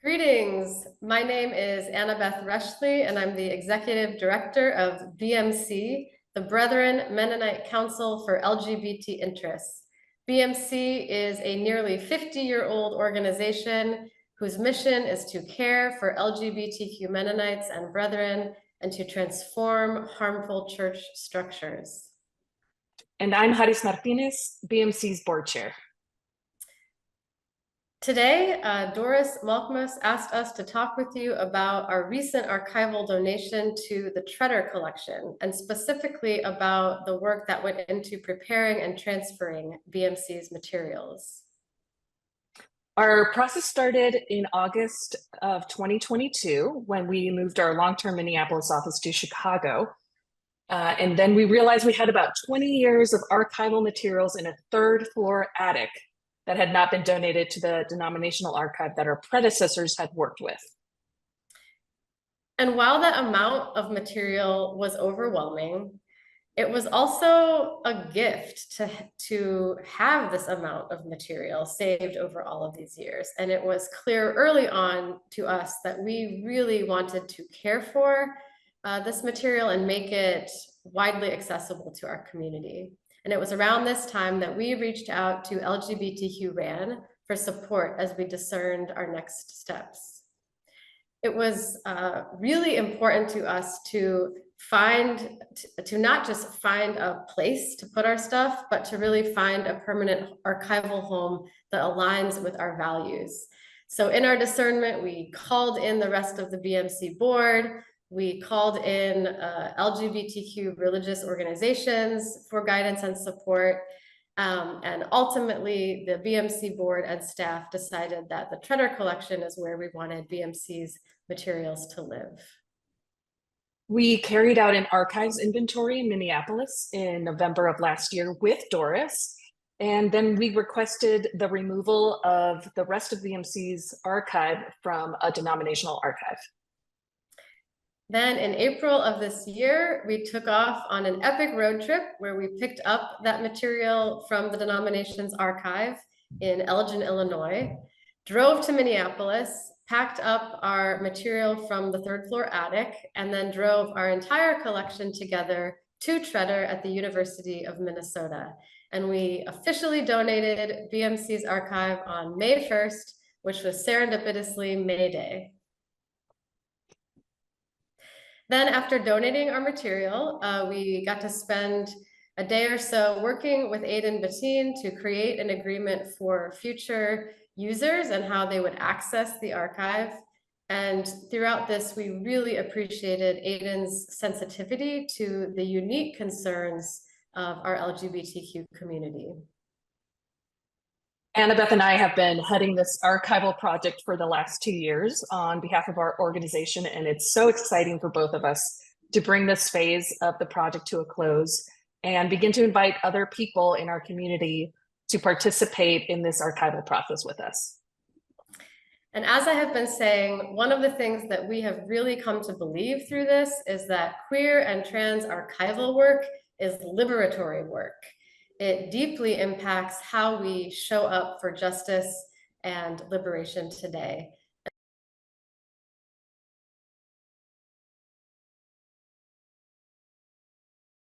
Greetings. My name is Annabeth Reshley, and I'm the Executive Director of BMC, the Brethren Mennonite Council for LGBT Interests. BMC is a nearly 50-year-old organization whose mission is to care for LGBTQ Mennonites and Brethren and to transform harmful church structures. And I'm Haris Martinez, BMC's board chair. Today, Doris Malkmus asked us to talk with you about our recent archival donation to the Treader Collection, and specifically about the work that went into preparing and transferring BMC's materials. Our process started in August of 2022 when we moved our long-term Minneapolis office to Chicago. And then we realized we had about 20 years of archival materials in a third-floor attic that had not been donated to the denominational archive that our predecessors had worked with. And while that amount of material was overwhelming, it was also a gift to have this amount of material saved over all of these years. And it was clear early on to us that we really wanted to care for this material and make it widely accessible to our community. And it was around this time that we reached out to LGBTQ-RAN for support as we discerned our next steps. It was really important to us to not just find a place to put our stuff, but to really find a permanent archival home that aligns with our values. So in our discernment, we called in the rest of the BMC board. We called in LGBTQ religious organizations for guidance and support. And ultimately, the BMC board and staff decided that the Treader Collection is where we wanted BMC's materials to live. We carried out an archives inventory in Minneapolis in November of last year with Doris. And then we requested the removal of the rest of BMC's archive from a denominational archive. Then in April of this year, we took off on an epic road trip where we picked up that material from the denomination's archive in Elgin, Illinois, drove to Minneapolis, packed up our material from the third floor attic, and then drove our entire collection together to Treader at the University of Minnesota. And we officially donated BMC's archive on May 1st, which was serendipitously May Day. Then after donating our material, we got to spend a day or so working with Aidan Bettine to create an agreement for future users and how they would access the archive. And throughout this, we really appreciated Aidan's sensitivity to the unique concerns of our LGBTQ community. Annabeth and I have been heading this archival project for the last 2 years on behalf of our organization, and it's so exciting for both of us to bring this phase of the project to a close and begin to invite other people in our community to participate in this archival process with us. And as I have been saying, one of the things that we have really come to believe through this is that queer and trans archival work is liberatory work. It deeply impacts how we show up for justice and liberation today.